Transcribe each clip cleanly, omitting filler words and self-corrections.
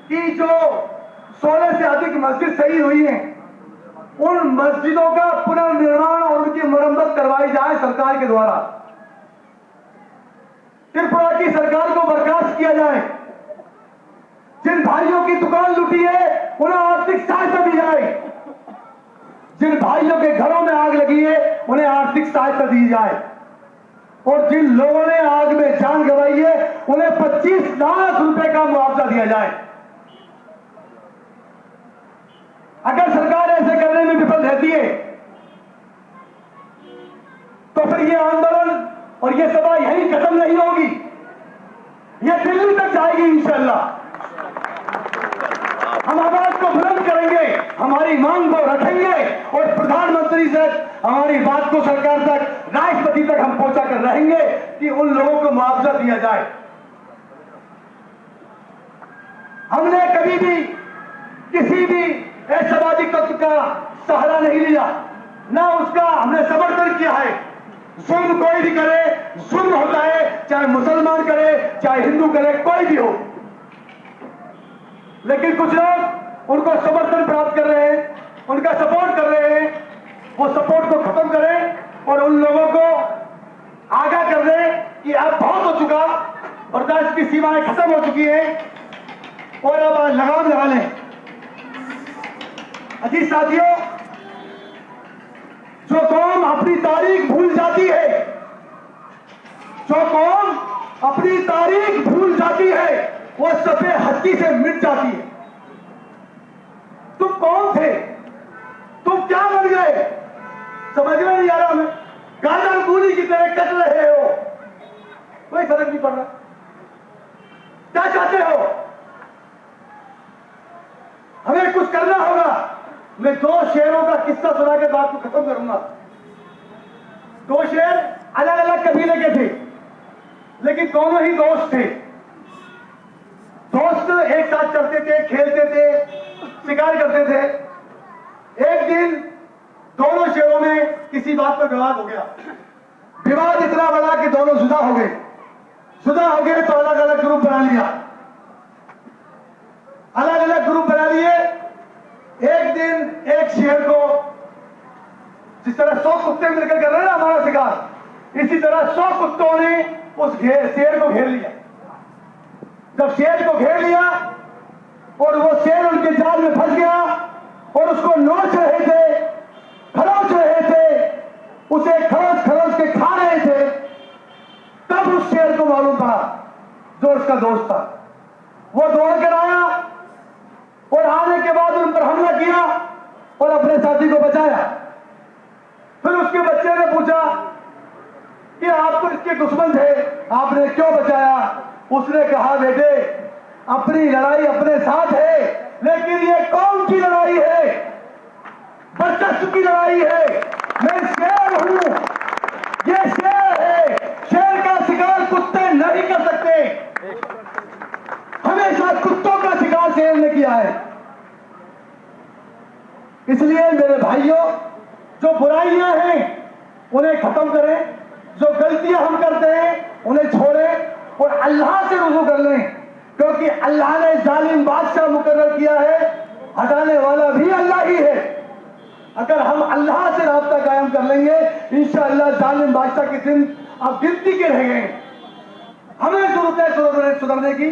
कि जो 16 से अधिक मस्जिद शहीद हुई हैं, उन मस्जिदों का पुनर्निर्माण और उनकी मरम्मत करवाई जाए सरकार के द्वारा। त्रिपुरा की सरकार को बर्खास्त किया जाए। जिन भाइयों की दुकान लूटी है उन्हें आर्थिक सहायता दी जाए। जिन भाइयों के घरों में आग लगी है उन्हें आर्थिक सहायता दी जाए। और जिन लोगों ने आग में जान गंवाई है उन्हें 25 लाख रुपए का मुआवजा दिया जाए। अगर सरकार ऐसे करने में विफल रहती है तो फिर ये आंदोलन और ये सभा यहीं खत्म नहीं होगी, ये दिल्ली तक जाएगी इंशाअल्लाह। हम आवाज को बुलंद करेंगे, हमारी मांग को रखेंगे और प्रधानमंत्री से हमारी बात को सरकार तक, राष्ट्रपति तक हम पहुंचा कर रहेंगे कि उन लोगों को मुआवजा दिया जाए। हमने कभी भी किसी भी असामाजिक तत्व का सहारा नहीं लिया, ना उसका हमने समर्थन किया है। जुल्म कोई भी करे, जुल्म होता है, चाहे मुसलमान करे चाहे हिंदू करे, कोई भी हो। लेकिन कुछ लोग उनको समर्थन प्राप्त कर रहे हैं, उनका सपोर्ट कर रहे हैं। वो सपोर्ट को खत्म करें और उन लोगों को आगाह कर दें कि अब बहुत हो चुका, बर्दाश्त की सीमाएं खत्म हो चुकी हैं और अब लगाम लगा लें। अजीज साथियों, जो कौम अपनी तारीख भूल जाती है, जो कौम अपनी तारीख भूल जाती है, वो सफेद हस्ती से मिट जाती है। तुम कौन थे? तुम क्या बन गए? समझ में नहीं आ रहा हमें। गाजर कूली की तरह कट रहे हो, कोई फर्क नहीं पड़ रहा। क्या चाहते हो? हमें कुछ करना होगा। मैं 2 शेरों का किस्सा सुना के बात को खत्म करूंगा। 2 शेर अलग अलग कबीले के थे, लेकिन दोनों ही दोस्त थे। दोस्त एक साथ चलते थे, खेलते थे, शिकार करते थे। एक दिन दोनों शेरों में किसी बात पर विवाद हो गया। विवाद इतना बड़ा कि दोनों जुदा हो गए। जुदा हो गए तो अलग अलग ग्रुप बना लिया। अलग अलग ग्रुप बना लिए। एक दिन एक शेर को, जिस तरह 100 कुत्ते मिलकर कर रहे हैं ना हमारा शिकार, इसी तरह 100 कुत्तों ने उस शेर को घेर लिया। जब शेर को घेर लिया और वो शेर उनके जाल में फंस गया और उसको नोच रहे थे, खरोच रहे थे, उसे खरोच खरोच के खा रहे थे, तब उस शेर को मालूम पड़ा, जो उसका दोस्त था, वो दौड़ कर आया और आने के बाद उन पर हमला किया और अपने साथी को बचाया। फिर उसके बच्चे ने पूछा कि आप तो इसके दुश्मन थे, आपने क्यों बचाया? उसने कहा, बेटे, अपनी लड़ाई अपने साथ है, लेकिन ये कौम की लड़ाई है, वर्चस्व की लड़ाई है। मैं शेर हूं, ये शेर है। शेर का शिकार कुत्ते नहीं कर सकते। हमेशा कुत्तों का शिकार शेर ने किया है। इसलिए मेरे भाइयों, जो बुराइयां हैं उन्हें खत्म करें, जो गलतियां हम करते हैं उन्हें छोड़ें और अल्लाह से रुजू कर लें, क्योंकि अल्लाह ने जालिम बादशाह मुकर्रर किया है, हटाने वाला भी अल्लाह ही है। अगर हम अल्लाह से राब्ता कायम कर लेंगे, इंशाअल्लाह जालिम बादशाह के दिन अब गिनती के रह गए। हमें जरूरत है सुधरने की।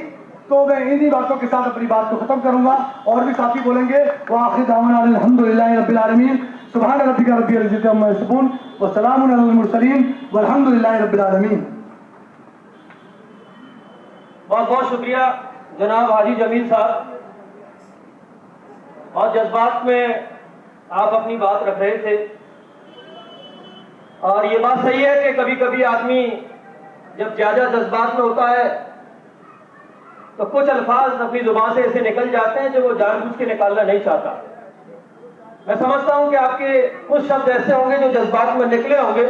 तो मैं इन्हीं बातों के साथ अपनी बात को खत्म करूंगा। और भी साथी बोलेंगे। वो आखिर दावना अल्हम्दुलिल्लाहि रब्बिल आलमीन, सुभान रब्बिका रब्बिल इज्जति अम्मा यसिफून व सलामुन अलल मुरसलीन वल्हम्दुलिल्लाहि रब्बिल आलमीन। बहुत बहुत शुक्रिया जनाब हाजी जमील साहब। और जज्बात में आप अपनी बात रख रहे थे, और ये बात सही है कि कभी कभी आदमी जब ज्यादा जज्बात में होता है तो कुछ अल्फाज अपनी जुबान से ऐसे निकल जाते हैं जो वो जानबूझ के निकालना नहीं चाहता। मैं समझता हूं कि आपके कुछ शब्द ऐसे होंगे जो जज्बात में निकले होंगे,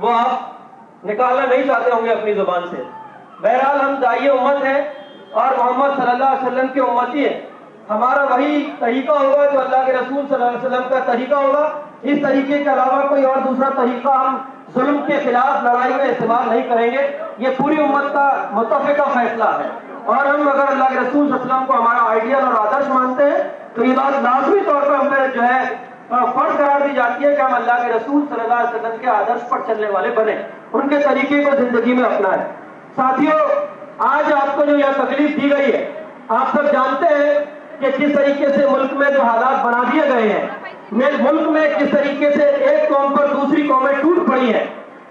वो आप निकालना नहीं चाहते होंगे अपनी जुबान से। बहरहाल हम दाई उम्मत हैं और मोहम्मद सल्लल्लाहु अलैहि वसल्लम की उम्मती है। हमारा वही तरीका होगा जो अल्लाह के रसूल सल्लल्लाहु अलैहि वसल्लम का तरीका होगा। इस तरीके के अलावा कोई और दूसरा तरीका हम जुल्म के खिलाफ लड़ाई में इस्तेमाल नहीं करेंगे। ये पूरी उम्मत का मुत्तफ़िक़ा फैसला है। और हम अगर अल्लाह के रसूल सल्लल्लाहु अलैहि वसल्लम को हमारा आइडियल और आदर्श मानते हैं तो ये बात लाजमी तौर पर हम पे जो है फर्ज करार दी जाती है कि हम अल्लाह के रसूल सल्लल्लाहु अलैहि वसल्लम के आदर्श पर चलने वाले बने, उनके तरीके को जिंदगी में अपनाएं। साथियों, आज आपको जो यह तकलीफ दी गई है, आप सब जानते हैं कि किस तरीके से मुल्क में जो हालात बना दिए गए हैं, मुल्क में किस तरीके से एक कौम पर दूसरी कौमें टूट पड़ी हैं,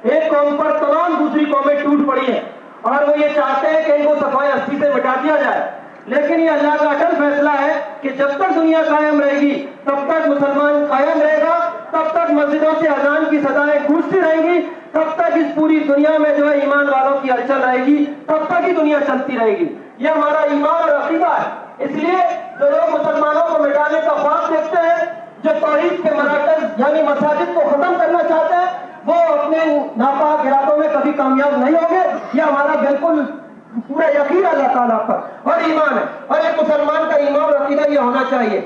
एक कौम पर तमाम दूसरी कौमें टूट पड़ी हैं और वो ये चाहते हैं कि इनको सफाई हस्ती से मिटा दिया जाए। लेकिन ये अल्लाह का अटल फैसला है कि जब तक दुनिया कायम रहेगी तब तक मुसलमान कायम रहेगा, तब तक मस्जिदों से अजान की सदाएं गूंजती रहेंगी, तब तक इस पूरी दुनिया में जो है ईमान वालों की हलचल रहेगी, तब तक ही दुनिया चलती रहेगी। ये हमारा ईमान और अकीदा है। इसलिए जो लोग मुसलमानों को मिटाने का ख्वाब देखते हैं, जो तौहीद के मराकज़ यानी मसाजिद को खत्म करना चाहते हैं, वो अपने नापाक इरादों में कभी कामयाब नहीं होंगे। यह हमारा बिल्कुल पूरा यकीन अल्लाह ताला पर और ईमान है, और एक मुसलमान का ईमान और अकीदा यह होना चाहिए।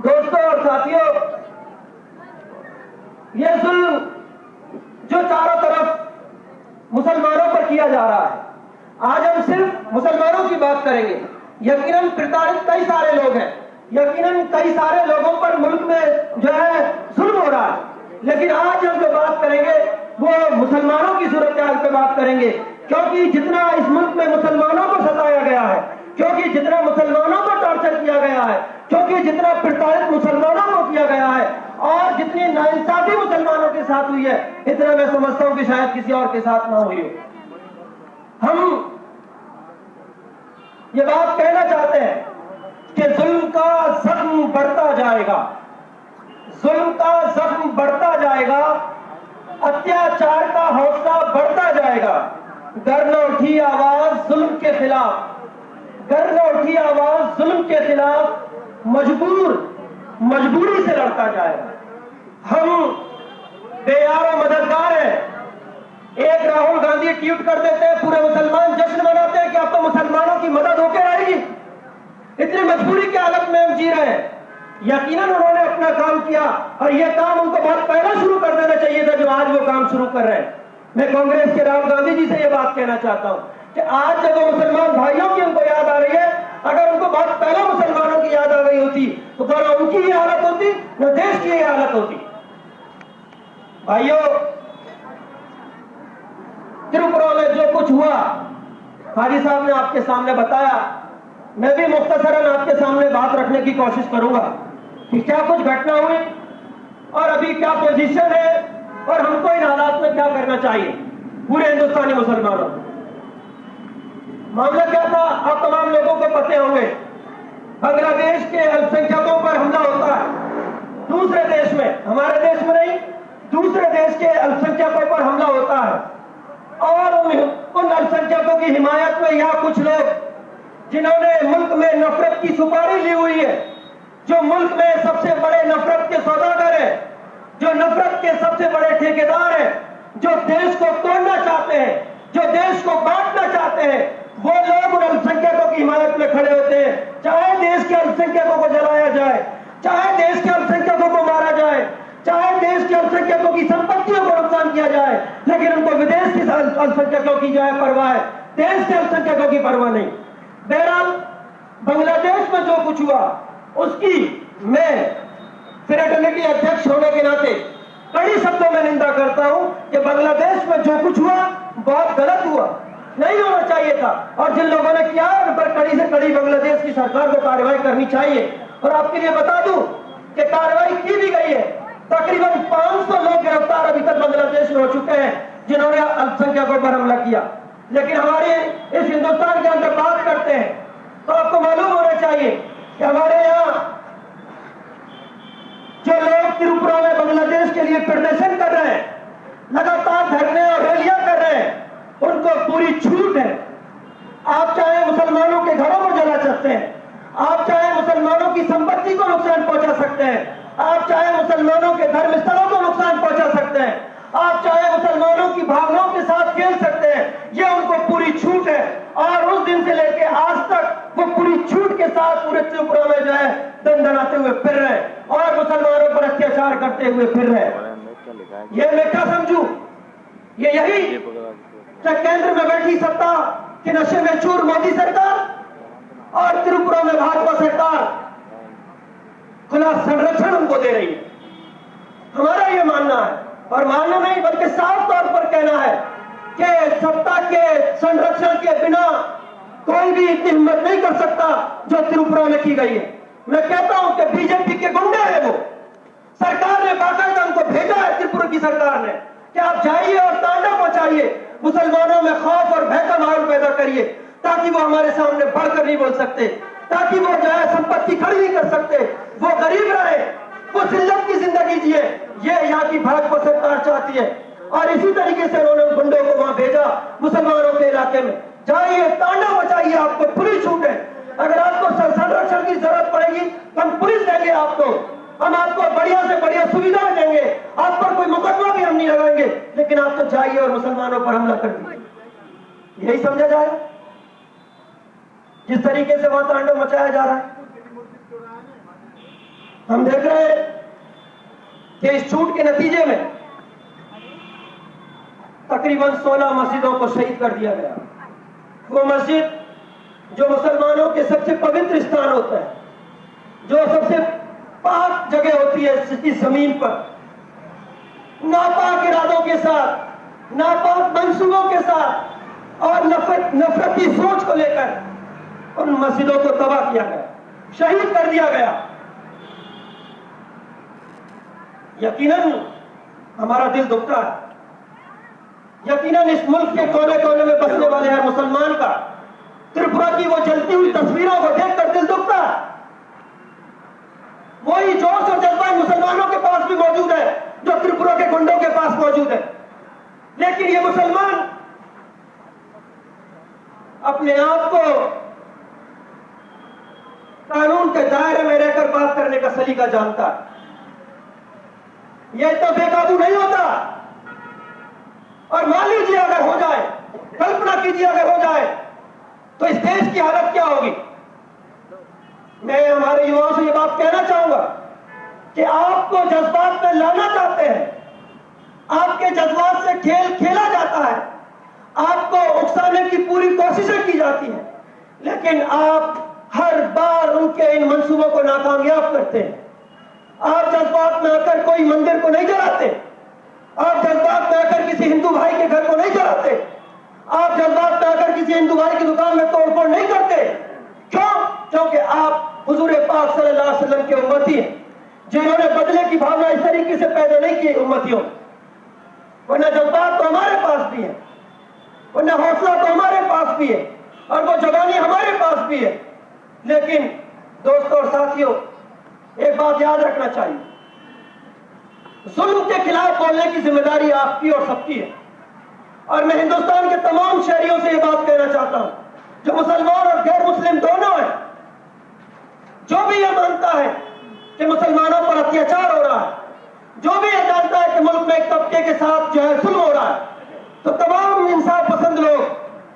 दोस्तों और साथियों, ये जुल्म जो चारों तरफ मुसलमानों पर किया जा रहा है, आज हम सिर्फ मुसलमानों की बात करेंगे। यकीनन प्रताड़ित कई सारे लोग हैं, यकीनन कई सारे लोगों पर मुल्क में जो है जुल्म हो रहा है, लेकिन आज हम जो बात करेंगे वो मुसलमानों की सूरत हाल पे बात करेंगे। क्योंकि जितना इस मुल्क में मुसलमानों को सताया गया है, क्योंकि जितना मुसलमानों को टॉर्चर किया गया है, क्योंकि जितना प्रताड़ित मुसलमानों को किया गया है और जितनी नाइंसाफी मुसलमानों के साथ हुई है, इतना मैं समझता हूं कि शायद किसी और के साथ ना हुई हो। हम ये बात कहना चाहते हैं कि जुल्म का जख्म बढ़ता जाएगा, जुल्म का जख्म बढ़ता जाएगा, अत्याचार का हौसला बढ़ता जाएगा। गर न उठी आवाज जुल्म के खिलाफ, गर न उठी आवाज जुल्म के खिलाफ, मजबूरी से लड़ता जाएगा। हम बेयार मददगार हैं। एक राहुल गांधी ट्वीट कर देते हैं, पूरे मुसलमान जश्न मनाते हैं कि अब तो मुसलमानों की मदद होकर रहेगी। इतनी मजबूरी की हालत में हम जी रहे हैं। यकीनन उन्होंने अपना काम किया और यह काम उनको बहुत पहले शुरू कर देना चाहिए था जो आज वो काम शुरू कर रहे हैं। मैं कांग्रेस के राहुल गांधी जी से यह बात कहना चाहता हूं कि आज जब मुसलमान भाइयों की उनको याद आ रही है, अगर उनको बहुत पहले मुसलमानों की याद आ गई होती तो क्या उनकी ही हालत होती, न देश की ही हालत होती। भाइयों, त्रिपुरा में जो कुछ हुआ हाजी साहब ने आपके सामने बताया, मैं भी मुख्तसरन आपके सामने बात रखने की कोशिश करूंगा कि क्या कुछ घटना हुई और अभी क्या पोजीशन है और हमको इन हालात में क्या करना चाहिए पूरे हिंदुस्तानी मुसलमानों को। मामला क्या था, आप तमाम लोगों को पते होंगे, बांग्लादेश के अल्पसंख्यकों पर हमला होता है दूसरे देश में, हमारे देश में नहीं, दूसरे देश के अल्पसंख्यकों पर हमला होता है और उन अल्पसंख्यकों की हिमायत में यहाँ कुछ लोग जिन्होंने मुल्क में नफरत की सुपारी ली हुई है, जो मुल्क में सबसे बड़े नफरत के सौदागर हैं, जो नफरत के सबसे बड़े ठेकेदार हैं, जो देश को तोड़ना चाहते हैं, जो देश को बांटना चाहते हैं, वो लोग उन अल्पसंख्यकों की हिमायत में खड़े होते हैं। चाहे देश के अल्पसंख्यकों को जलाया जाए, चाहे देश के अल्पसंख्यकों को मारा जाए, चाहे देश के अल्पसंख्यकों की संपत्तियों को नुकसान किया जाए, लेकिन उनको विदेश के अल्पसंख्यकों की जो है परवाह है, देश के अल्पसंख्यकों की परवाह नहीं। बहरहाल बांग्लादेश में जो कुछ हुआ उसकी मैं फ्रेटर्निटी अध्यक्ष होने के नाते कड़ी शब्दों में निंदा करता हूं कि बांग्लादेश में जो कुछ हुआ बहुत गलत हुआ, नहीं होना चाहिए था और जिन लोगों ने किया उन पर कड़ी से कड़ी बांग्लादेश की सरकार को कार्रवाई करनी चाहिए। और आपके लिए बता दूं कि कार्रवाई की भी गई है, तकरीबन 500 लोग गिरफ्तार अभी तक बांग्लादेश में हो चुके हैं जिन्होंने अल्पसंख्यकों पर हमला किया। लेकिन हमारे इस हिंदुस्तान के अंदर बात करते हैं तो आपको मालूम होना चाहिए कि हमारे यहाँ जो लोग त्रिपुरा में बांग्लादेश के लिए प्रदर्शन कर रहे हैं, लगातार धरने और रैलियां कर रहे हैं, उनको पूरी छूट है। आप चाहे मुसलमानों के घरों को जला सकते हैं, आप चाहे मुसलमानों की संपत्ति को नुकसान पहुंचा सकते हैं, आप चाहे मुसलमानों के धर्म स्थलों को नुकसान पहुंचा सकते हैं, आप चाहे मुसलमानों की भावनाओं के साथ खेल सकते हैं, ये उनको पूरी छूट है। और उस दिन से लेकर आज तक वो पूरी छूट के साथ पूरे त्रिपुरा में जो है दंडनाते हुए फिर रहे हैं और मुसलमानों पर अत्याचार करते हुए फिर रहे हैं। ये मैं क्या समझू, ये यही क्या केंद्र में बैठी सत्ता के नशे में चूर मोदी सरकार, और त्रिपुरा में भाजपा सरकार खुला संरक्षण उनको दे रही है। हमारा ये मानना है, और मानना नहीं बल्कि साफ तौर पर कहना है कि सत्ता के संरक्षण के बिना कोई भी इतनी हिम्मत नहीं कर सकता जो त्रिपुरा में की गई है। मैं कहता हूं कि बीजेपी के गुंडे हैं वो। सरकार ने बाकायदा उनको भेजा है, त्रिपुरा की सरकार ने, कि आप जाइए और तांडव मचाइए, मुसलमानों में खौफ और भय का माहौल पैदा करिए, ताकि वो हमारे सामने बढ़कर नहीं बोल सकते, ताकि वो जो है संपत्ति खड़ी नहीं कर सकते, वो गरीब रहे, वो जिल्लत की जिंदगी जिए। ये यहाँ की भाजपा सरकार चाहती है, और इसी तरीके से उन्होंने गुंडों को वहां भेजा मुसलमानों के इलाके में। जाइए, तांडव मचाइए, आपको पुलिस छूट है। अगर आपको संरक्षण की जरूरत पड़ेगी तो हम पुलिस देंगे आपको, हम आपको बढ़िया से बढ़िया सुविधा देंगे, आप पर कोई मुकदमा भी हम नहीं लगाएंगे, लेकिन आप तो जाइए और मुसलमानों पर हमला कर दीजिए। यही समझा जाएगा जिस तरीके से वहां तांडव मचाया जा रहा है। हम देख रहे हैं कि इस छूट के नतीजे में तकरीबन 16 मस्जिदों को शहीद कर दिया गया। वो मस्जिद जो मुसलमानों के सबसे पवित्र स्थान होता है, जो सबसे पाक जगह होती है इस जमीन पर, नापाक इरादों के साथ, नापाक मंसूबों के साथ और नफरती सोच को लेकर उन मस्जिदों को तबाह किया गया, शहीद कर दिया गया। यकीनन हमारा दिल दुखता है, यकीनन इस मुल्क के कोने कोने में बसने वाले हर मुसलमान का त्रिपुरा की वो जलती हुई तस्वीरों को देखकर दिल दुखता है। वही जोश और जज्बा मुसलमानों के पास भी मौजूद है जो त्रिपुरा के गुंडों के पास मौजूद है, लेकिन ये मुसलमान अपने आप को कानून के दायरे में रहकर बात करने का सलीका जानता है। यह तो बेकाबू नहीं होता। और मान लीजिए अगर हो जाए, कल्पना कीजिए अगर हो जाए, तो इस देश की हालत क्या होगी। मैं हमारे युवाओं से ये बात कहना चाहूंगा कि आपको जज्बात में लाना चाहते हैं, आपके जज्बात से खेल खेला जाता है, आपको उकसाने की पूरी कोशिशें की जाती हैं, लेकिन आप हर बार उनके इन मंसूबों को नाकामयाब करते हैं। आप जज्बात में आकर कोई मंदिर को नहीं जलाते, आप जज्बात में आकर किसी हिंदू भाई के घर को नहीं जलाते, आप जज्बात में आकर किसी हिंदू भाई की दुकान में तोड़फोड़ नहीं करते। क्यों? क्योंकि आप हुजूर पाक सल्लल्लाहु अलैहि वसल्लम के उम्मती हैं, जिन्होंने बदले की भावना इस तरीके से पैदा नहीं की उम्मतियों। वरना जज्बात तो हमारे पास भी है, वरना हौसला तो हमारे पास भी है, और वो जवानी हमारे पास भी है। लेकिन दोस्तों और साथियों, एक बात याद रखना चाहिए, जुल्म के खिलाफ बोलने की जिम्मेदारी आपकी और सबकी है। और मैं हिंदुस्तान के तमाम शहरियों से यह बात कहना चाहता हूं, जो मुसलमान और गैर मुस्लिम दोनों है, जो भी यह मानता है कि मुसलमानों पर अत्याचार हो रहा है, जो भी यह जानता है कि मुल्क में एक तबके के साथ जो है जुल्म हो रहा है, तो तमाम इंसाफ पसंद लोग,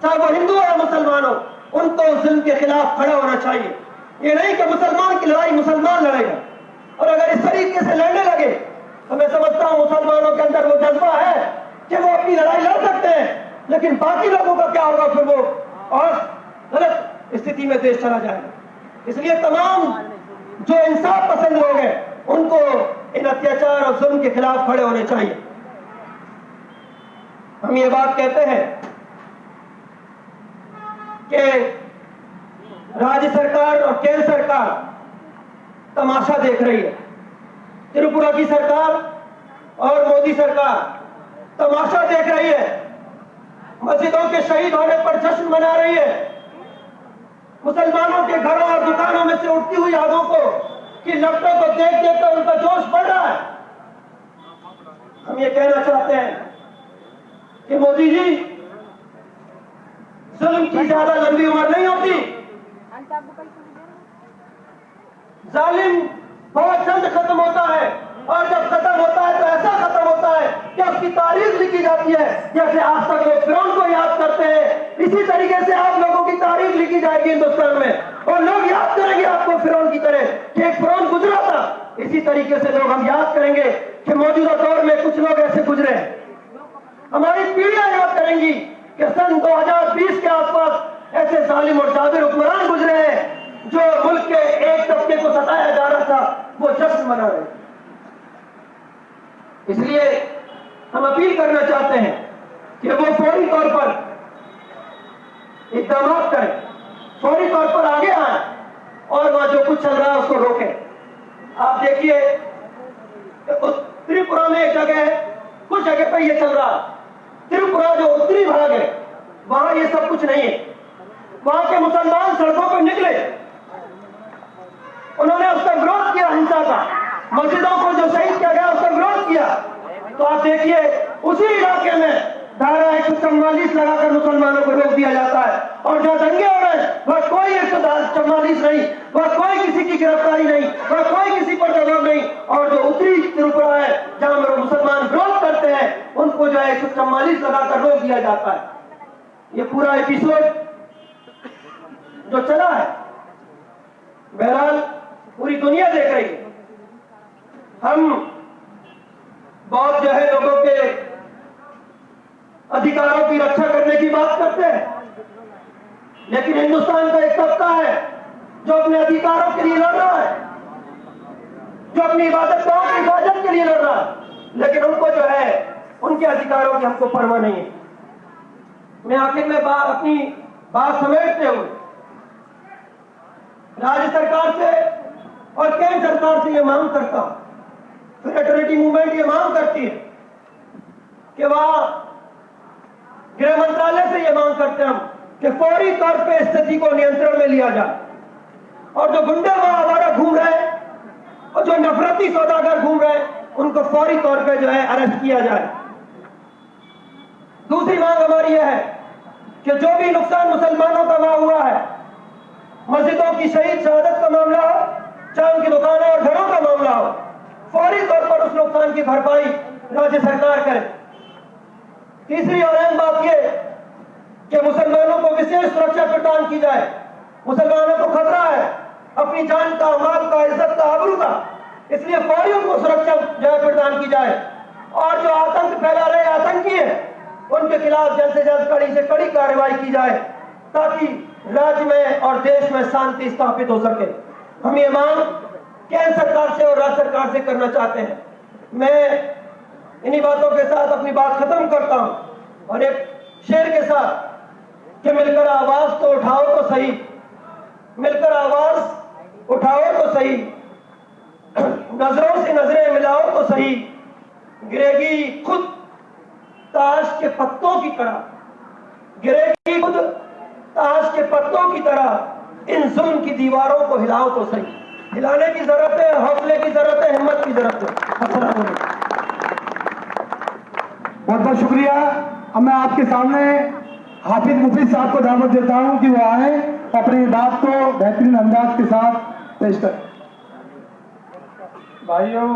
चाहे वो हिंदू या मुसलमान हो, उनको जुल्म के खिलाफ खड़ा होना चाहिए। ये नहीं कि मुसलमान की लड़ाई मुसलमान लड़ेगा, और अगर इस तरीके से लड़ने लगे तो मैं समझता हूं मुसलमानों के अंदर वो जज्बा है कि वो अपनी लड़ाई लड़ सकते हैं, लेकिन बाकी लोगों का क्या होगा, फिर वो और गलत स्थिति में देश चला जाएगा। इसलिए तमाम जो इंसाफ पसंद लोग हैं, उनको इन अत्याचार और जुल्म के खिलाफ खड़े होने चाहिए। हम ये बात कहते हैं कि राज्य सरकार और केंद्र सरकार तमाशा देख रही है। त्रिपुरा की सरकार और मोदी सरकार तमाशा देख रही है, मस्जिदों के शहीद होने पर जश्न मना रही है, मुसलमानों के घरों और दुकानों में से उठती हुई आगों को की लपटों को देख देख कर उनका जोश बढ़ रहा है। हम ये कहना चाहते हैं कि मोदी जी, जुल्म की ज्यादा लंबी उम्र नहीं होती, जालिम बहुत जल्द खत्म होता है, और जब खत्म होता है तो ऐसा खत्म होता है कि उसकी तारीख लिखी जाती है। जैसे आज तक लोग फिरौन को याद करते हैं, इसी तरीके से आप लोगों की तारीख लिखी जाएगी हिंदुस्तान में, और लोग याद करेंगे आपको फिरौन की तरह कि एक फिरौन गुजरा था। इसी तरीके से लोग हम याद करेंगे कि मौजूदा दौर में कुछ लोग ऐसे गुजरे हैं। हमारी पीढ़ियां याद करेंगी कि सन 2020 के आसपास ऐसे जालिम और जाबिर हुक्मरान गुजरे हैं जो मुल्क के एक तबके को सताया जा रहा था वो जश्न मना रहे। इसलिए हम अपील करना चाहते हैं कि वो फौरी तौर पर इकदाम करें, फौरी तौर पर आगे आए और वहां जो कुछ चल रहा है उसको रोकें। आप देखिए त्रिपुरा में एक जगह है, कुछ जगह पर यह चल रहा है। त्रिपुरा जो उत्तरी भाग है वहां ये सब कुछ नहीं है। वहां के मुसलमान सड़कों पर निकले, उन्होंने उसका विरोध किया, हिंसा का, मस्जिदों को जो शहीद किया गया उसका विरोध किया। तो आप देखिए उसी इलाके में धारा 144 लगाकर मुसलमानों को रोक दिया जाता है और जो दंगे हो रहे हैं वह कोई 144 नहीं, वह कोई किसी की गिरफ्तारी नहीं, वह कोई किसी पर दबाव नहीं। और जो उत्तरी त्रिपुरा है जहां मेरे मुसलमान विरोध करते हैं उनको जो है 144 लगाकर रोक दिया जाता है। ये पूरा एपिसोड जो चला है बहरहाल पूरी दुनिया देख रही है। हम बहुत जो है लोगों के अधिकारों की रक्षा करने की बात करते हैं, लेकिन हिंदुस्तान का एक तबका है जो अपने अधिकारों के लिए लड़ रहा है, जो अपनी इबादत गाहों की हिफाजत के लिए लड़ रहा है, लेकिन उनको जो है उनके अधिकारों की हमको परवाह नहीं है। मैं आखिर में अपनी बात समेटते हुए राज्य सरकार से और केंद्र सरकार से यह मांग करता हूं, फ्रेटर्निटी मूवमेंट ये मांग करती है कि वह गृह मंत्रालय से यह मांग करते हैं हम कि फौरी तौर पे स्थिति को नियंत्रण में लिया जाए और जो गुंडे वहां आवारा घूम रहे हैं और जो नफरती सौदागर घूम रहे हैं उनको फौरी तौर पे जो है अरेस्ट किया जाए। दूसरी मांग हमारी यह है कि जो भी नुकसान मुसलमानों का वहां हुआ है, मस्जिदों की शहीद शहादत का मामला हो, चाहे उनकी दुकानों और घरों का मामला हो, फौरी तौर पर उस नुकसान की भरपाई राज्य सरकार करे। तीसरी और अहम बात यह कि मुसलमानों को विशेष सुरक्षा प्रदान की जाए। मुसलमानों को खतरा है अपनी जान का, माल का, इज्जत का, आबरू का, इसलिए फौरी उनको सुरक्षा जो है प्रदान की जाए और जो आतंक फैला रहे आतंकी है उनके खिलाफ जल्द से जल्द कड़ी से कड़ी कार्रवाई की जाए ताकि राज्य में और देश में शांति स्थापित हो सके। हम ये मांग केंद्र सरकार से और राज्य सरकार से करना चाहते हैं। मैं इन्हीं बातों के साथ अपनी बात खत्म करता हूं और एक शेर के साथ कि मिलकर आवाज तो उठाओ तो सही, मिलकर आवाज उठाओ तो सही, नजरों से नजरें मिलाओ तो सही, गिरेगी खुद ताश के पत्तों की तरह, गिरेगी खुद ताश के पत्तों की तरह, इन जुल्म की दीवारों को हिलाओ तो सही। हिलाने की जरूरत है, हौसले की जरूरत है, हिम्मत की जरूरत है। अस्सलाम वालेकुम। बहुत बहुत शुक्रिया। अब मैं आपके सामने हाफिज मुफीद साहब को दावत देता हूं कि वो आए अपनी बात को बेहतरीन अंदाज के साथ पेश करें। भाइयों,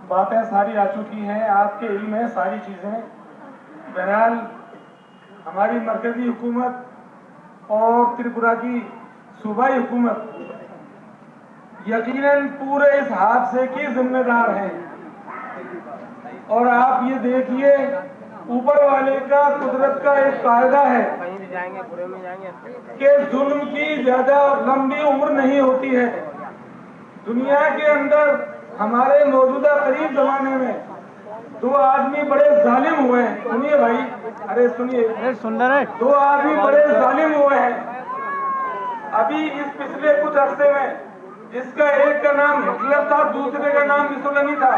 बातें सारी आ चुकी हैं, आपके इल्म है सारी चीजें। बहरहाल हमारी मरकजी हुकूमत और त्रिपुरा की सूबाई हुकूमत यकीनन पूरे इस हादसे की जिम्मेदार हैं। और आप ये देखिए, ऊपर वाले का, कुदरत का एक कायदा है कि जुल्म की ज्यादा लंबी उम्र नहीं होती है। दुनिया के अंदर हमारे मौजूदा करीब जमाने में 2 आदमी बड़े जालिम हुए हैं। सुनिए भाई, अरे सुनिए, सुन रहे। 2 आदमी बड़े जालिम हुए हैं अभी इस पिछले कुछ अरसे में, जिसका एक का नाम हिटलर था, दूसरे का नाम मुसोलिनी था।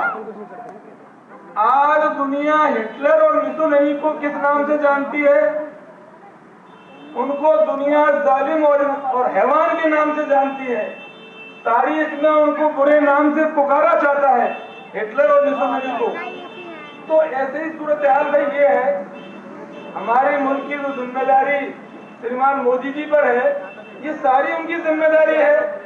आज दुनिया हिटलर और मुसोलिनी को किस नाम से जानती है? उनको दुनिया जालिम और हैवान के नाम से जानती है। तारीख में उनको बुरे नाम से पुकारा जाता है, हिटलर और मुसोलिनी को। तो ऐसे ही सूरत हाल भाई ये है, हमारे मुल्क की जो जिम्मेदारी श्रीमान मोदी जी पर है, ये सारी उनकी जिम्मेदारी है।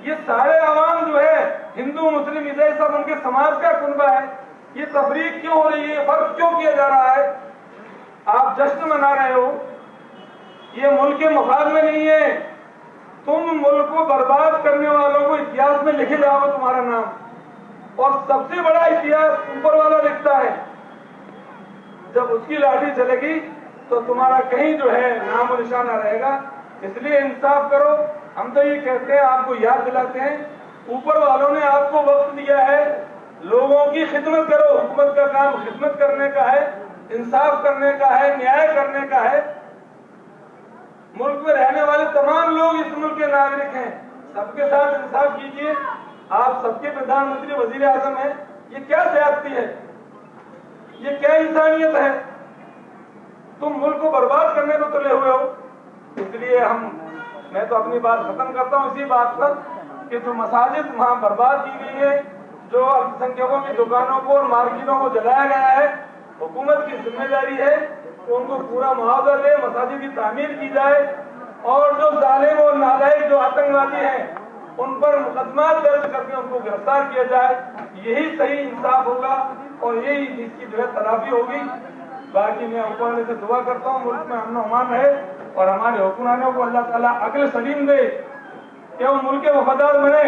ये सारे आवाम जो है, हिंदू मुस्लिम ईसाई, सब उनके समाज का कुनबा है। ये तफरीक क्यों हो रही है, फर्क क्यों किया जा रहा है? आप जश्न मना रहे हो, ये मुल्क के मफाद में नहीं है। तुम मुल्क को बर्बाद करने वालों को इतिहास में लिखे जाओगे तुम्हारा नाम, और सबसे बड़ा इतिहास ऊपर वाला लिखता है। जब उसकी लाठी चलेगी तो तुम्हारा कहीं जो है नाम और निशाना रहेगा। इसलिए इंसाफ करो। हम तो ये कहते हैं, आपको याद दिलाते हैं, ऊपर वालों ने आपको वक्त दिया है, लोगों की खिदमत करो। हुकूमत का काम खिदमत करने का है, इंसाफ करने का है, न्याय करने का है। मुल्क में रहने वाले तमाम लोग इस मुल्क के नागरिक हैं, सबके साथ इंसाफ कीजिए। आप सबके प्रधानमंत्री वजीर आजम हैं, ये क्या ज्यादती है, ये क्या इंसानियत है? तुम मुल्क को बर्बाद करने को तुले हुए हो। इसलिए मैं तो अपनी बात खत्म करता हूँ इसी बात पर कि जो मसाजिद वहाँ बर्बाद की गई है, जो अल्पसंख्यकों की दुकानों को और मार्केटों को जलाया गया है, हुकूमत की जिम्मेदारी है कि उनको पूरा मुआवजा दे, मसाजिद की तामीर की जाए और जो जालिम और नालायक जो आतंकवादी हैं उन पर मुकदमा दर्ज करके उनको गिरफ्तार किया जाए। यही सही इंसाफ होगा और यही इसकी जो है तलाफी होगी। बाकी मैं ऊपर वाले से दुआ करता हूँ मुल्क में अमन अमान रहे और हमारे हुक्मरानों को अल्लाह ताला अक्ल सलीम दे कि वो मुल्क के वफादार बने।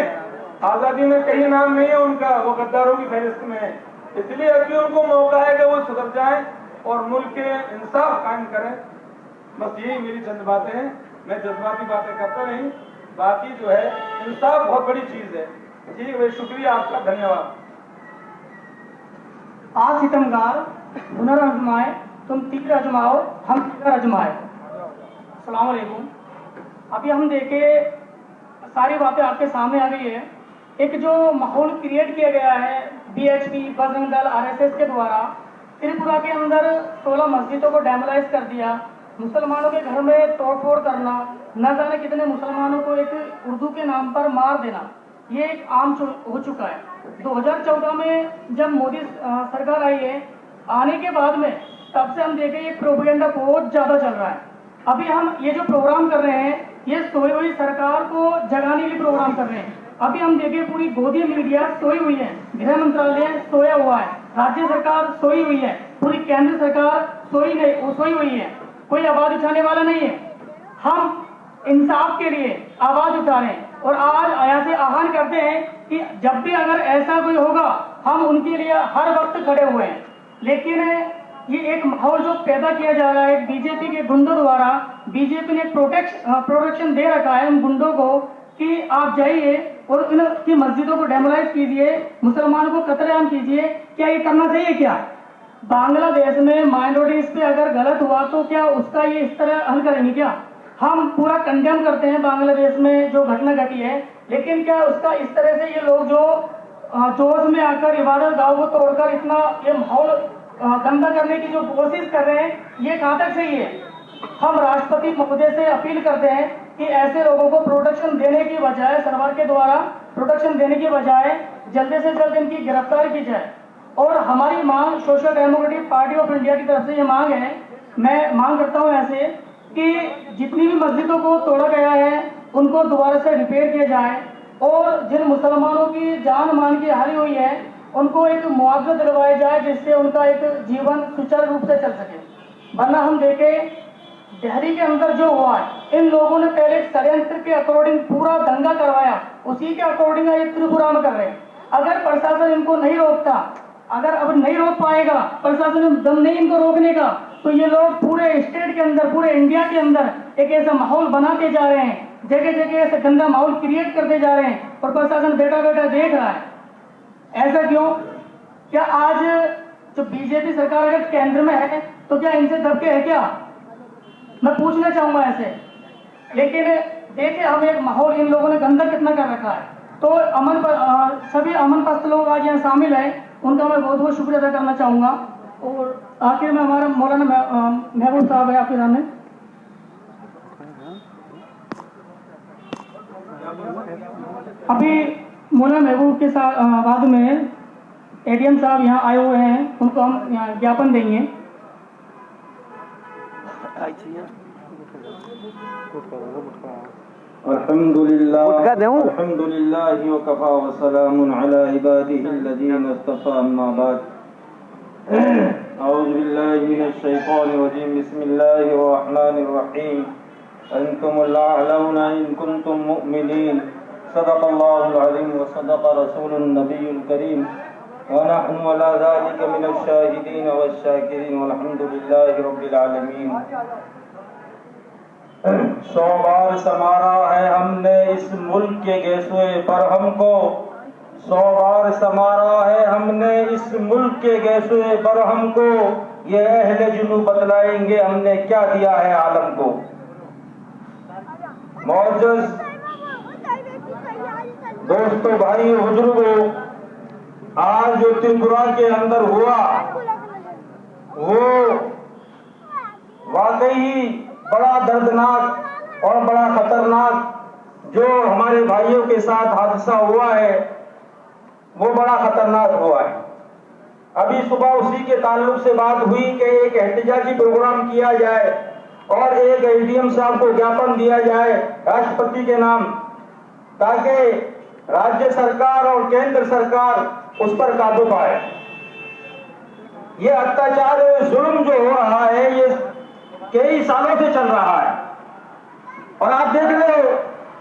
आज़ादी में कहीं नाम नहीं है उनका, वो गद्दारों की फहरिस्त में है। इसलिए अभी उनको मौका है कि वो सुधर जाएं और मुल्क के इंसाफ कायम करें। बस यही मेरी चंद बातें हैं, मैं जज्बाती बातें करता नहीं। बाकी जो है इंसाफ बहुत बड़ी चीज है। ठीक है, शुक्रिया आपका, धन्यवाद। आज सितमगार हुनर आजमाए, तुम तीर आजमाओ, हम तीर आजमाए। अस्सलाम वालेकुम। अभी हम देखे सारी बातें आपके सामने आ गई है। एक जो माहौल क्रिएट किया गया है बीएचपी, बजरंग दल, आरएसएस के द्वारा त्रिपुरा के अंदर 16 मस्जिदों को डेमोलाइज कर दिया, मुसलमानों के घर में तोड़फोड़ करना, न जाने कितने मुसलमानों को एक उर्दू के नाम पर मार देना, ये एक आम हो चुका है। 2014 में जब मोदी सरकार आई है, आने के बाद में तब से हम देखें ये प्रोपेगेंडा बहुत ज़्यादा चल रहा है। अभी हम ये जो प्रोग्राम कर रहे हैं ये सोई हुई सरकार को जगाने के लिए प्रोग्राम कर रहे हैं। अभी हम देखें पूरी गोदी मीडिया सोई हुई है, गृह मंत्रालय सोया हुआ है, राज्य सरकार सोई हुई है, पूरी केंद्र सरकार सोई हुई है, कोई आवाज उठाने वाला नहीं है। हम इंसाफ के लिए आवाज उठा रहे हैं और आज आया से आह्वान करते हैं कि जब भी अगर ऐसा कोई होगा हम उनके लिए हर वक्त खड़े हुए हैं। लेकिन ये एक माहौल जो पैदा किया जा रहा है बीजेपी के गुंडों द्वारा, बीजेपी ने प्रोटेक्शन दे रखा है उन गुंडों को कि आप जाइए और इनकी मस्जिदों को डेमोलाइज कीजिए, मुसलमानों को कत्लेआम कीजिए। क्या ये करना चाहिए? क्या बांग्लादेश में माइनॉरिटीज पे अगर गलत हुआ तो क्या उसका ये इस तरह हल करेंगे? क्या हम पूरा कंडेम करते हैं बांग्लादेश में जो घटना घटी है, लेकिन क्या उसका इस तरह से ये लोग जो जोश में आकर इबादत गाहों को तोड़कर इतना ये माहौल गंदा करने की जो कोशिश कर रहे हैं, ये कहाँ तक सही है? हम राष्ट्रपति महोदय से अपील करते हैं कि ऐसे लोगों को प्रोटेक्शन देने की बजाय, सरकार के द्वारा प्रोटेक्शन देने की बजाय जल्दी से जल्द इनकी गिरफ्तारी की जाए। और हमारी मांग social democratic party of India की तरफ से ये मांग है, मैं मांग करता हूँ ऐसे कि जितनी भी मस्जिदों को तोड़ा गया है उनको दोबारा से रिपेयर किया जाए और जिन मुसलमानों की जान मान की हानि हुई है उनको एक मुआवजा दिलवाया जाए जिससे उनका एक जीवन सुचारू रूप से चल सके। वरना हम देखें दिल्ली के अंदर जो हुआ है, इन लोगों ने पहले एक षड्यंत्र के अकॉर्डिंग पूरा दंगा करवाया, उसी के अकॉर्डिंग ये त्रिपुरा में कर रहे हैं। अगर प्रशासन इनको नहीं रोकता, अगर अब नहीं रोक पाएगा प्रशासन में दम नहीं इनको रोकने का, तो ये लोग पूरे स्टेट के अंदर, पूरे इंडिया के अंदर एक ऐसा माहौल बनाते जा रहे हैं, जगह जगह ऐसा गंदा माहौल क्रिएट करते जा रहे हैं और प्रशासन बैठा बैठा देख रहा है। ऐसा क्यों? क्या आज जो बीजेपी सरकार अगर केंद्र में है तो क्या इनसे दबके है क्या? मैं पूछना चाहूंगा ऐसे। लेकिन देखिए हम एक माहौल इन लोगों ने गंदा कितना कर रखा है। तो सभी अमन पस्त लोग आज यहाँ शामिल हैं, उनका मैं बहुत बहुत शुक्रिया अदा करना चाहूँगा। और आखिर में हमारा मौलाना महबूब साहब है आपके सामने। अभी मौलाना महबूब के साथ बाद में एडीएम साहब यहाँ आए हुए हैं, उनको हम यहाँ ज्ञापन देंगे। अल्हम्दुलिल्लाह व कफा व सलामुन अला इबादिहिल्लज़ीना इस्तफ़ा, अम्मा बाद। अऊज़ु बिल्लाहि मिनश शैतानिर रजीम, बिस्मिल्लाहिर रहमानिर रहीम। अंतुमुल अअलौना इन कुंतुम मुमिनीन, सदक़ल्लाहुल अज़ीम व सदक़ रसूलुन नबियुल करीम व नहनु अला ज़ालिका मिनश शाहिदीन वश शाकिरीन वल्हम्दुलिल्लाहि रब्बिल आलमीन। 100 बार संवारा है हमने इस मुल्क के गैसुए बरहम को, 100 बार संवारा है हमने इस मुल्क के गैसुए बरहम को, ये अहले जुनू बतलाएंगे हमने क्या दिया है आलम को। मौजूद दोस्तों, भाई बुजुर्गों, आज जो त्रिपुरा के अंदर हुआ वो वाकई ही बड़ा दर्दनाक और बड़ा खतरनाक जो हमारे भाइयों के साथ हादसा हुआ है वो बड़ा खतरनाक हुआ है। अभी सुबह उसी के ताल्लुक से बात हुई कि एक एहतजाजी प्रोग्राम किया जाए और एक एसडीएम साहब को ज्ञापन दिया जाए राष्ट्रपति के नाम, ताकि राज्य सरकार और केंद्र सरकार उस पर काबू पाए। ये अत्याचार जुल्म जो हो रहा है ये कई सालों से चल रहा है और आप देख रहे हो,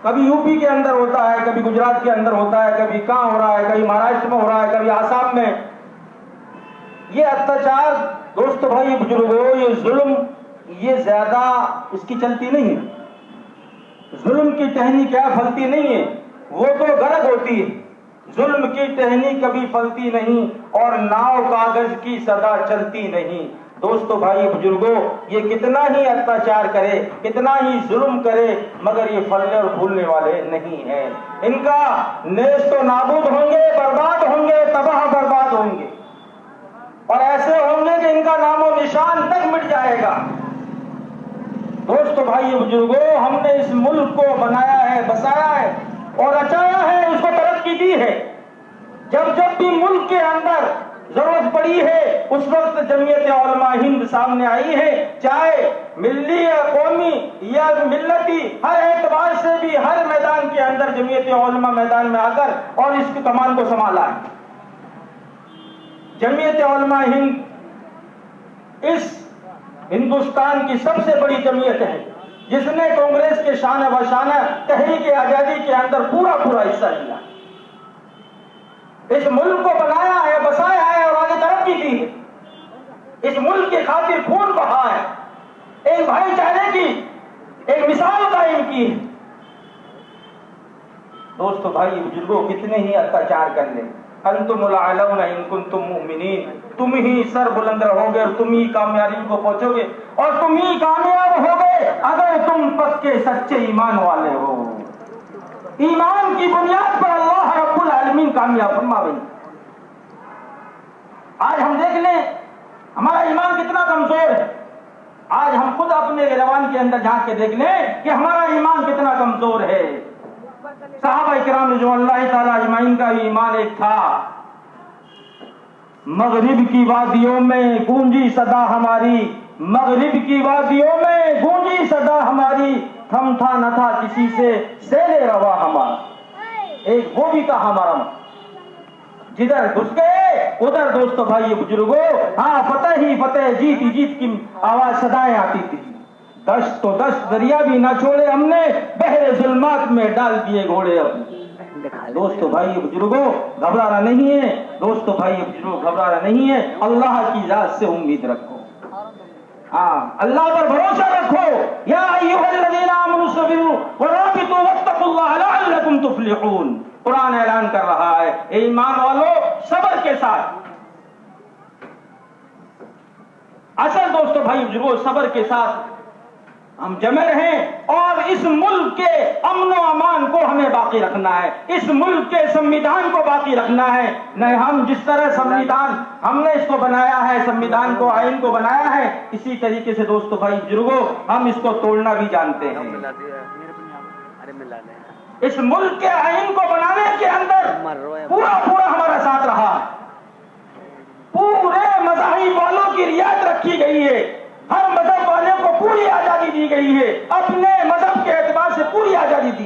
कभी यूपी के अंदर होता है, कभी गुजरात के अंदर होता है, कभी कहां हो रहा है, कभी महाराष्ट्र में हो रहा है, कभी आसाम में। ये अत्याचार दोस्तों, भाई बुजुर्गों, ये जुल्म ये ज्यादा इसकी चलती नहीं है। जुल्म की टहनी क्या फलती नहीं है, वो तो गरज होती है। जुल्म की टहनी कभी फलती नहीं और नाव कागज की सदा चलती नहीं। दोस्तों, भाई बुजुर्गों, ये कितना ही अत्याचार करे, कितना ही जुल्म करे, मगर ये फलने और फूलने वाले नहीं हैं। इनका नेश तो नाबूद होंगे, बर्बाद होंगे, तबाह बर्बाद होंगे और ऐसे होंगे कि इनका नामो निशान तक मिट जाएगा। दोस्तों, भाई बुजुर्गों, हमने इस मुल्क को बनाया है, बसाया है और रचाया है, उसको तरक्की दी है। जब जब भी मुल्क के अंदर जरूरत पड़ी है उस वक्त जमीयत उलमा हिंद सामने आई है, चाहे मिल्ली या कौमी या मिल्लती, हर एतबार से भी हर मैदान के अंदर जमीयत उलमा मैदान में आकर और इसकी कमान को संभाला है। जमीयत उलमा हिंद इस हिंदुस्तान की सबसे बड़ी जमीयत है जिसने कांग्रेस के शान बशाना तहरीक आजादी के अंदर पूरा हिस्सा लिया। इस मुल्क को बनाया है, बसाया है और आगे तरक्की की है। इस मुल्क की खातिर खून बहा है, एक भाईचारे की एक मिसाल कायम की है। दोस्तों, भाई बुजुर्गों, कितने ही अत्याचार कर ले, अंतुमुल आलौना इन कुंतुम मुमिनीन, तुम ही सर बुलंद रहोगे और तुम ही कामयाबी को पहुंचोगे और तुम ही कामयाब होगे अगर तुम पक्के सच्चे ईमान वाले हो। ईमान की बुनियाद पर अल्लाह रब्बुल आलमीन कामयाब फरमावे। आज हम देख लें हमारा ईमान कितना कमजोर है। आज हम खुद अपने गिरवान के अंदर झांक के देख लें कि हमारा ईमान कितना कमजोर है। सहाबा इकराम जो अल्लाह ताला अजमाइन का ईमान एक था। मगरिब की वादियों में गूंजी सदा हमारी, मगरिब की वादियों में गूंजी सदा हमारी, थमथा न था किसी से सेले रवा हमारा। एक वो भी था हमारा, जिधर घुस गए उधर दोस्तों, भाई बुजुर्गों, हाँ, फतेह ही फतेह, जीत ही जीत की आवाज सदाएं आती थी। दश्त तो दश्त, दरिया भी ना छोड़े हमने, बहरे जुल्मात में डाल दिए घोड़े अपने। दोस्तों, भाई बुजुर्गों, घबराना नहीं है। दोस्तों, भाई बुजुर्गों, घबराना नहीं है। अल्लाह की जात से उम्मीद रखो, हाँ, अल्लाह पर भरोसा रखो। या अय्युहल्लज़ीना आमनू सबिरू व राबितू वत्तकुल्लाह लअल्लकुम तुफ्लिहून। कुरान ऐलान कर रहा है, ईमान वालों, सब्र के साथ। असल दोस्तों, भाई बुजुर्गों, सब्र के साथ हम जमे रहें और इस मुल्क के अमन व अमान को हमें बाकी रखना है, इस मुल्क के संविधान को बाकी रखना है। नहीं, हम जिस तरह संविधान हमने इसको बनाया है, संविधान को, आइन को बनाया है, इसी तरीके से दोस्तों, भाई बुजुर्गों, हम इसको तोड़ना भी जानते हैं। इस मुल्क के आइन को बनाने के अंदर पूरा हमारा साथ रहा। पूरे मज़ाहिब वालों की रियायत रखी गई है, हर मजहब वाले को पूरी आजादी दी गई है। अपने मजहब के एतबार से पूरी आजादी दी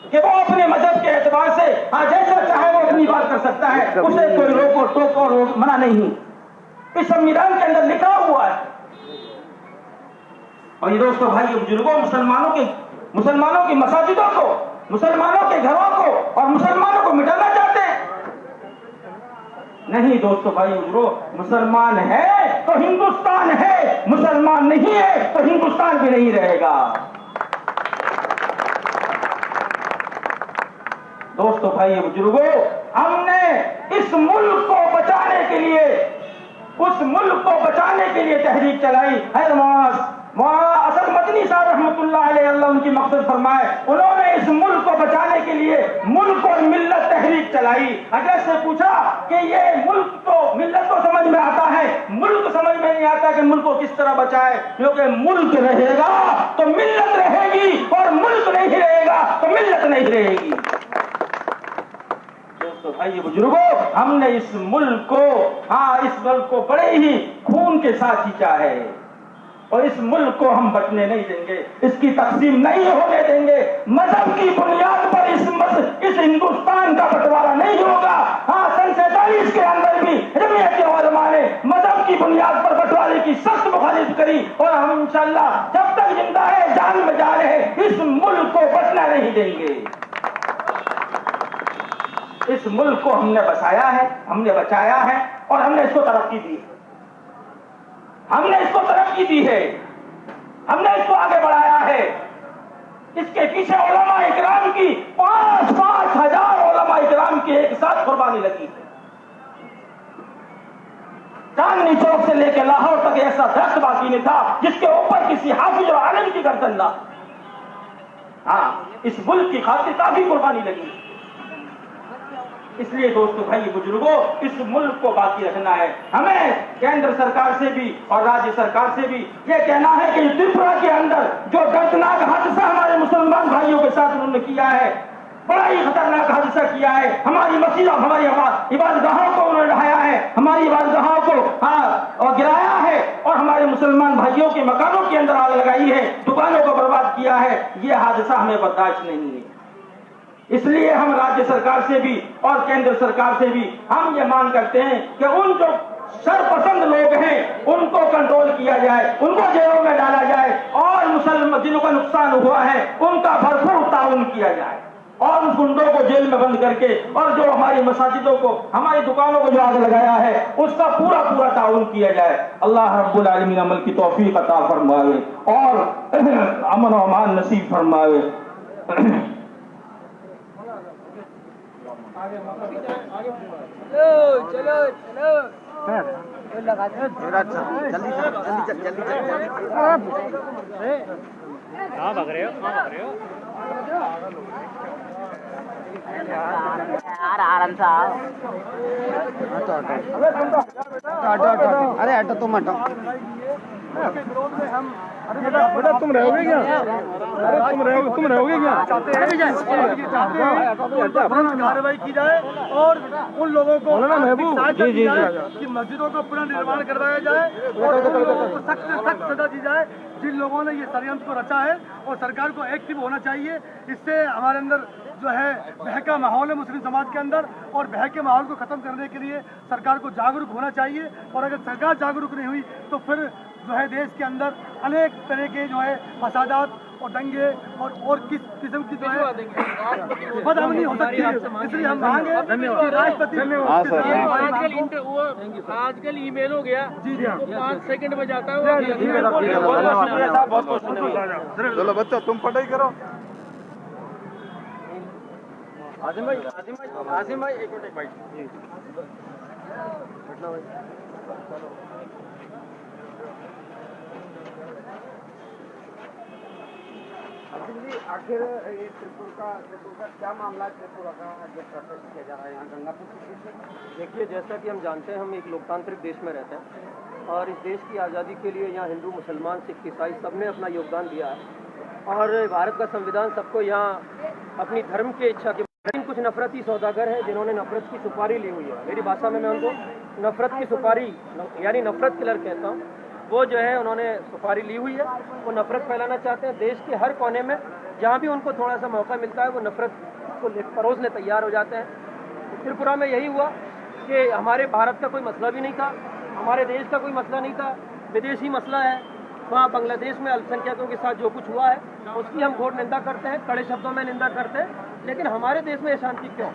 कि वो अपने मजहब के एतबार से जैसा चाहे वो अपनी बात कर सकता है, उसे कोई रोको टोको मना नहीं। इस संविधान के अंदर लिखा हुआ है। और ये दोस्तों, भाई बुजुर्गों, मुसलमानों की मसाजिदों को, मुसलमानों के घरों को और मुसलमानों को मिटाना चाहते हैं। नहीं दोस्तों, भाई बुजुर्गों, मुसलमान है तो हिंदुस्तान है, मुसलमान नहीं है तो हिंदुस्तान भी नहीं रहेगा। दोस्तों, भाई बुजुर्गों, हमने इस मुल्क को बचाने के लिए, उस मुल्क को बचाने के लिए तहरीक चलाई है। मौलाना असद मदनी साहब रहमतुल्लाह अलैह, अल्लाह उनकी मक़फ़िरत फरमाए, उन्होंने इस मुल्क को बचाने के लिए मुल्क और मिल्लत तहरीक चलाई। अगर से पूछा कि ये मुल्क तो, मिल्लत तो समझ में आता है, मुल्क समझ में नहीं आता कि मुल्क को किस तरह बचाए, क्योंकि मुल्क रहेगा तो मिल्लत रहेगी और मुल्क नहीं रहेगा तो मिल्लत नहीं रहेगी। दोस्तों, भाई बुजुर्गों, हमने इस मुल्क को, इस मुल्क को बड़े ही खून के साथ जीता है और इस मुल्क को हम बचने नहीं देंगे, इसकी तकसीम नहीं होने देंगे। मजहब की बुनियाद पर इस हिंदुस्तान का बंटवारा नहीं होगा। सन 47 के अंदर भी जमीयत उलमा ने मजहब की बुनियाद पर बंटवारे की सख्त मुखालिफत करी और हम इंशाअल्लाह जब तक जिंदा है, जान में जा रहे, इस मुल्क को बचना नहीं देंगे। इस मुल्क को हमने बचाया है, हमने बचाया है और हमने इसको तरक्की दी, हमने इसको तरक्की दी है, हमने इसको आगे बढ़ाया है। इसके पीछे उलमा इकराम की 5-5 हजार उलमा इकराम की एक साथ कुर्बानी लगी है। चांदनी चौक से लेकर लाहौर तक ऐसा दर्द बाकी नहीं था जिसके ऊपर किसी हाफिज और आलिम की गर्दन ना। इस मुल्क की खातिर काफी कुर्बानी लगी। इसलिए दोस्तों, भाई बुजुर्गों, इस मुल्क को बाकी रखना है। हमें केंद्र सरकार से भी और राज्य सरकार से भी ये कहना है कि त्रिपुरा के अंदर जो दर्दनाक हादसा हमारे मुसलमान भाइयों के साथ उन्होंने किया है, बड़ा ही खतरनाक हादसा किया है। हमारी मस्जिद और हमारी इबादतगाहों को उन्होंने ढहाया है, हमारी इबादतगाहों को और गिराया है और हमारे मुसलमान भाइयों के मकानों के अंदर आग लगाई है, दुकानों को बर्बाद किया है। ये हादसा हमें बर्दाश्त नहीं है। इसलिए हम राज्य सरकार से भी और केंद्र सरकार से भी हम ये मांग करते हैं कि उन जो सरपसंद लोग हैं उनको कंट्रोल किया जाए, उनको जेलों में डाला जाए और मुसलमान जिनको नुकसान हुआ है उनका भरपूर ताउन किया जाए और उन गुंडों को जेल में बंद करके और जो हमारी मसाजिदों को, हमारी दुकानों को जो आग लगाया है उसका पूरा ताउन किया जाए। अल्लाह रब्बुल आलमीन अमल की तौफीक अता फरमाए और अमन और अमान नसीब फरमाए। चलो कहाँ भाग रहे हो? यार आराम से आओ। अरे हटो तुम हटो। बेटा तुम रहोगे क्या? अरे तुम रहोगे क्या? कार्रवाई की जाए और उन लोगों को कि मस्जिदों का पुनर्निर्माण करवाया जाए और उन लोगों को सख्त से सख्त सजा दी जाए जिन लोगों ने ये षड्यंत्र को रचा है और सरकार को एक्टिव होना चाहिए। इससे हमारे अंदर जो है बहका माहौल है मुस्लिम समाज के अंदर और बहके माहौल को खत्म करने के लिए सरकार को जागरूक होना चाहिए और अगर सरकार जागरूक नहीं हुई तो फिर जो है देश के अंदर अनेक तरह के जो है फसादात और दंगे और किस किस्म की जो है बदअमनी हो सकती है। इसलिए हम मांगे राष्ट्रपति आजकल ईमेल हो गया जी, 5 सेकंड में जाता है। चलो बच्चों तुम पढ़ाई करो। आजिम भाई एक मिनट भाई आखिर ये त्रिपुर का क्या मामला है? त्रिपुरा का जो प्रोटेस्ट किया जा रहा है यहाँ गंगापुर। देखिए, जैसा कि हम जानते हैं, हम एक लोकतांत्रिक देश में रहते हैं और इस देश की आज़ादी के लिए यहाँ हिंदू, मुसलमान, सिख, ईसाई सब ने अपना योगदान दिया है और भारत का संविधान सबको यहाँ अपनी धर्म की इच्छा के। लेकिन कुछ नफरती सौदागर हैं जिन्होंने नफरत की सुपारी ली हुई है। मेरी भाषा में मैं उनको नफरत की सुपारी यानी नफरत किलर कहता हूँ। वो जो है उन्होंने सुपारी ली हुई है, वो नफरत फैलाना चाहते हैं देश के हर कोने में। जहाँ भी उनको थोड़ा सा मौका मिलता है वो नफरत को परोसने तैयार हो जाते हैं। त्रिपुरा में यही हुआ कि हमारे भारत का कोई मसला भी नहीं था, हमारे देश का कोई मसला नहीं था, विदेशी मसला है। वहाँ बांग्लादेश में अल्पसंख्यकों के साथ जो कुछ हुआ है उसकी हम घोर निंदा करते हैं, कड़े शब्दों में निंदा करते हैं। लेकिन हमारे देश में शांति क्यों?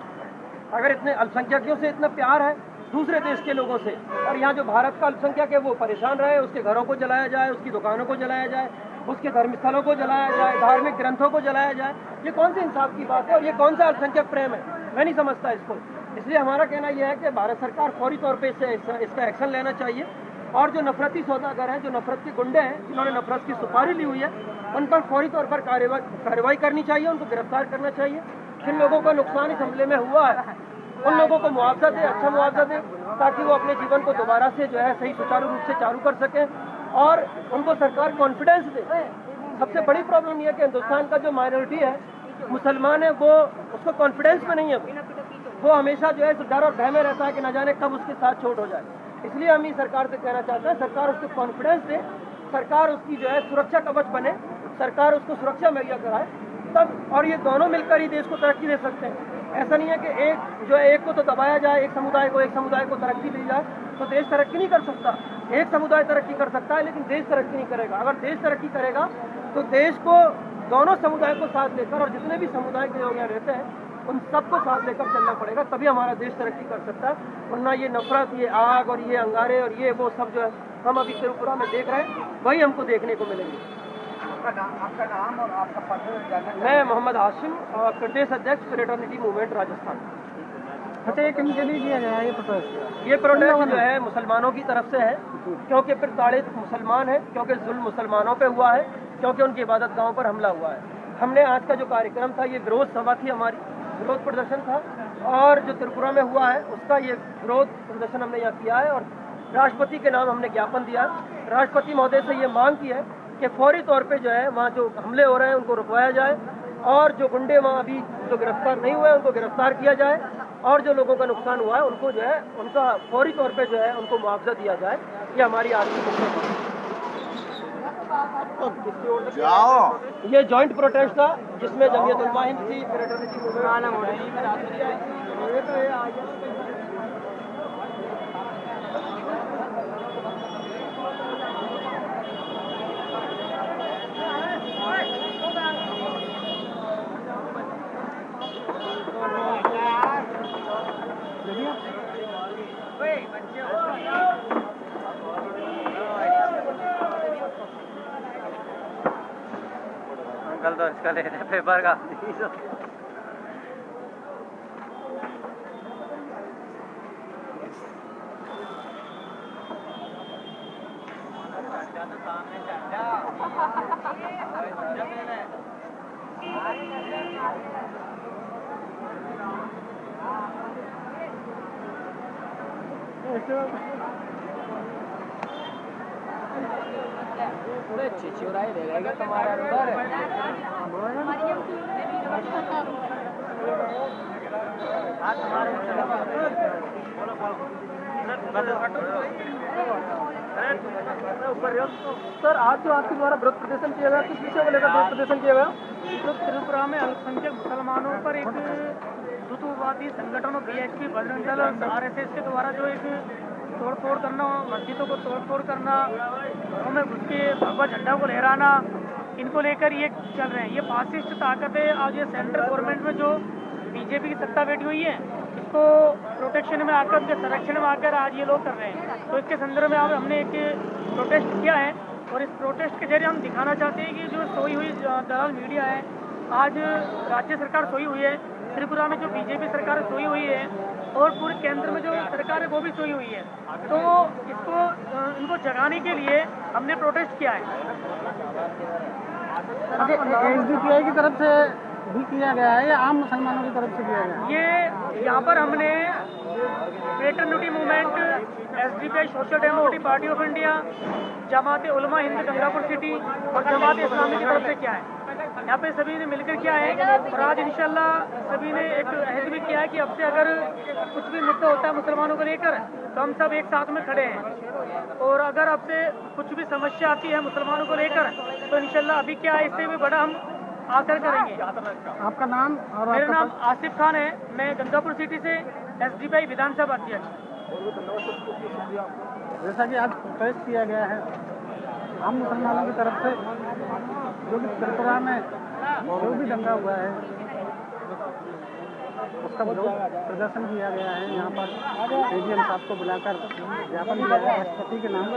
अगर इतने अल्पसंख्यकों से इतना प्यार है दूसरे देश के लोगों से, और यहाँ जो भारत का अल्पसंख्यक है वो परेशान रहे, उसके घरों को जलाया जाए, उसकी दुकानों को जलाया जाए, उसके धर्मस्थलों को जलाया जाए, धार्मिक ग्रंथों को जलाया जाए, ये कौन से इंसाफ की बात है और ये कौन सा अल्पसंख्यक प्रेम है? मैं नहीं समझता इसको। इसलिए हमारा कहना यह है कि भारत सरकार फौरी तौर पे इसका एक्शन लेना चाहिए और जो नफरती सौदागर हैं, जो नफरत के गुंडे हैं, जिन्होंने नफरत की सुपारी ली हुई है, उन पर फौरी तौर पर कार्रवाई करनी चाहिए, उनको गिरफ्तार करना चाहिए। जिन लोगों का नुकसान इस हमले में हुआ है उन लोगों को मुआवजा दे, अच्छा मुआवजा दे, ताकि वो अपने जीवन को दोबारा से जो है सही सुचारू रूप से चालू कर सकें और उनको सरकार कॉन्फिडेंस दे। सबसे बड़ी प्रॉब्लम यह है कि हिंदुस्तान का जो माइनॉरिटी है, मुसलमान है, वो उसको कॉन्फिडेंस में नहीं है। वो हमेशा जो है डर और भय में रहता है कि न जाने कब उसके साथ चोट हो जाए। इसलिए हम ही सरकार से कहना चाहते हैं, सरकार उसको कॉन्फिडेंस दे, सरकार उसकी जो है सुरक्षा कवच बने, सरकार उसको सुरक्षा मुहैया कराए तब, और ये दोनों मिलकर ही देश को तरक्की दे सकते हैं। ऐसा नहीं है कि एक को तो दबाया जाए, एक समुदाय को तरक्की दी जाए तो देश तरक्की नहीं कर सकता। एक समुदाय तरक्की कर सकता है लेकिन देश तरक्की नहीं करेगा। अगर देश तरक्की करेगा तो देश को दोनों समुदाय को साथ लेकर, और जितने भी समुदाय के लोग यहाँ रहते हैं उन सबको साथ लेकर चलना पड़ेगा, तभी हमारा देश तरक्की कर सकता है। वरना ये नफरत, ये आग और ये अंगारे और ये वो सब जो है हम अभी त्रिपुरा में देख रहे हैं, वही हमको देखने को मिलेंगे। आपका नाम और आपका पद जानना। मैं मोहम्मद हाशिम, प्रदेश अध्यक्ष फ्रेटर्निटी मूवमेंट राजस्थान। अच्छा, ये किन के लिए किया गया है ये प्रोटेस्ट? ये प्रोटेस्ट जो है मुसलमानों की तरफ से है, क्योंकि प्रताड़ित मुसलमान है, क्योंकि जुल्म मुसलमानों पे हुआ है, क्योंकि उनकी इबादत गाहों पर हमला हुआ है। हमने आज का जो कार्यक्रम था ये विरोध सभा थी, हमारी विरोध प्रदर्शन था, और जो त्रिपुरा में हुआ है उसका ये विरोध प्रदर्शन हमने यहाँ किया है और राष्ट्रपति के नाम हमने ज्ञापन दिया। राष्ट्रपति महोदय से ये मांग की है कि फौरी तौर पे जो है वहाँ जो हमले हो रहे हैं उनको रुकवाया जाए, और जो गुंडे वहाँ अभी जो गिरफ्तार नहीं हुए उनको गिरफ्तार किया जाए, और जो लोगों का नुकसान हुआ है उनको जो है उनका फौरी तौर पे जो है उनको मुआवजा दिया जाए। ये हमारी आज की मुख्य ये जॉइंट प्रोटेस्ट था जिसमें जमीयत उलमा हिंद थी, फ्रेटर्निटी अंकल तो इसका ले रहे हैं पेपर का। पूरे चिचुराई दे रहेगा तुम्हारा अंदर सर, आज जो आपके द्वारा विरोध प्रदर्शन किया गया, किस विषय को लेकर विरोध प्रदर्शन किया गया? तो त्रिपुरा में अल्पसंख्यक मुसलमानों पर एक हिंदुत्ववादी संगठनों बीएचपी, बजरंग दल और आरएसएस के द्वारा जो एक तोड़फोड़ करना, मस्जिदों को तोड़फोड़ करना, घरों में घुस के भगवा झंडा को लहराना, इनको लेकर ये चल रहे हैं। ये फासिस्ट ताकतें आज ये सेंट्रल गवर्नमेंट में जो बीजेपी की सत्ता बैठी हुई है, इसको प्रोटेक्शन में आकर, उनके संरक्षण में आकर आज ये लोग कर रहे हैं। तो इसके संदर्भ में आज हमने एक प्रोटेस्ट किया है और इस प्रोटेस्ट के जरिए हम दिखाना चाहते हैं कि जो सोई हुई दलाल मीडिया है, आज राज्य सरकार सोई हुई है, त्रिपुरा में जो बीजेपी सरकार सोई हुई है और पूरे केंद्र में जो सरकार है वो भी सोई हुई है। तो इसको इनको जगाने के लिए हमने प्रोटेस्ट किया है। एसडीपीआई की तरफ से भी किया गया है या आम मुसलमानों की तरफ से किया गया है? ये यहाँ पर हमने fraternity movement, SDPI social democratic party of India, Jamaat Ulama Hind Gangapur city और जमात इस्लामी की तरफ से किया है। यहाँ पे सभी ने मिलकर किया है और आज इंशाल्लाह सभी ने एक अहद भी किया है कि अब से अगर कुछ भी मुद्दा होता है मुसलमानों को लेकर तो हम सब एक साथ में खड़े हैं, और अगर अब से कुछ भी समस्या आती है मुसलमानों को लेकर तो इंशाल्लाह अभी क्या है, इससे भी बड़ा हम आकर करेंगे। आपका नाम? और मेरा नाम आसिफ खान है, मैं गंगापुर सिटी से एसडीपीआई विधानसभा अध्यक्ष। जैसा कि आज प्रोटेस्ट किया गया है आम मुसलमानों की तरफ से, जो कि त्रिपुरा में जो भी दंगा हुआ है उसका विरोध प्रदर्शन किया गया है। यहाँ पर एडीएम साहब को बुलाकर ज्ञापन दिया गया राष्ट्रपति के नाम।